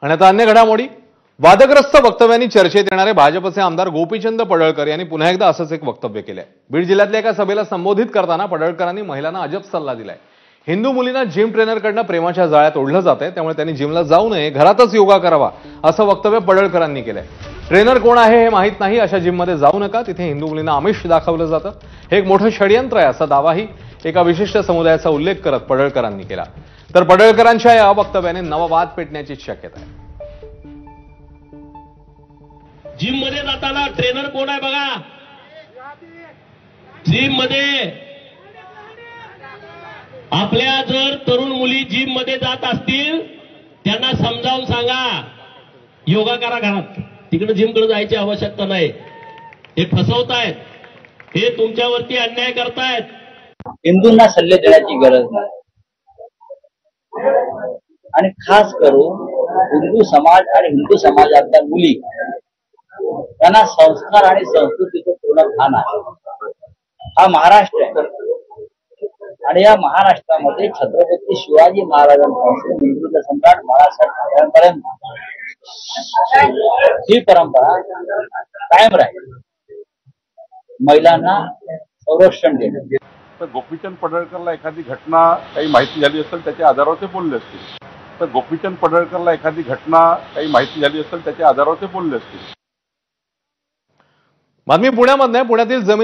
आणि आता अन्य घडामोडी. वादग्रस्त वक्तव्यांनी चर्चेत येणारे भाजपचे आमदार गोपीचंद पडळकर यांनी पुन्हा एकदा असंच एक वक्तव्य केलंय. बीड जिल्ह्यातल्या एका सभेला संबोधित करताना पडळकरांनी महिलांना अजब सल्ला दिलाय. हिंदू मुलींना जिम ट्रेनरकडनं प्रेमाच्या जाळ्यात ओढलं जातंय, त्यामुळे त्यांनी जिमला जाऊ नये, घरातच योगा करावा, असं वक्तव्य पडळकरांनी केलंय. ट्रेनर कोण आहे हे माहीत नाही अशा जिममध्ये जाऊ नका, तिथे हिंदू मुलींना आमिष दाखवलं जातं, हे एक मोठं षडयंत्र आहे असा दावाही एका विशिष्ट समुदायाचा उल्लेख करत पडळकरांनी केला. तर पडळकरांच्या या वक्तव्याने नवा वाद पेटण्याची शक्यता आहे. जिम मध्ये जाताना ट्रेनर कोण आहे बघा. जिम मध्ये आपल्या जर तरुण मुली जिम मध्ये जात असतील त्यांना समजावून सांगा, योगा करा घरात, तिकडे जिमकडे जायची आवश्यकता नाही. हे फसवतायत, हे तुमच्यावरती अन्याय करतायत. हिंदूंना सल्ले देण्याची गरज नाही. आणि खास करून हिंदू समाज आणि हिंदू समाजातल्या मुली त्यांना संस्कार आणि संस्कृतीचं पूर्ण भान आहे. हा महाराष्ट्र आहे आणि या महाराष्ट्रामध्ये छत्रपती शिवाजी महाराजांपासून हिंदूचे सम्राट बाळासाहेब ठाकरेंपर्यंत ही परंपरा कायम राहील. महिलांना संरक्षण देणे. तर गोपीचंद पडळकरला एखादी घटना काही माहिती झाली असेल त्याच्या आधारावर ते बोलले असतील. तर गोपीचंद पडळकरला एखादी घटना काही माहिती झाली असेल त्याच्या आधारावर ते बोलले असतील. बातमी पुण्यामधून आहे. पुण्यातील जमिनी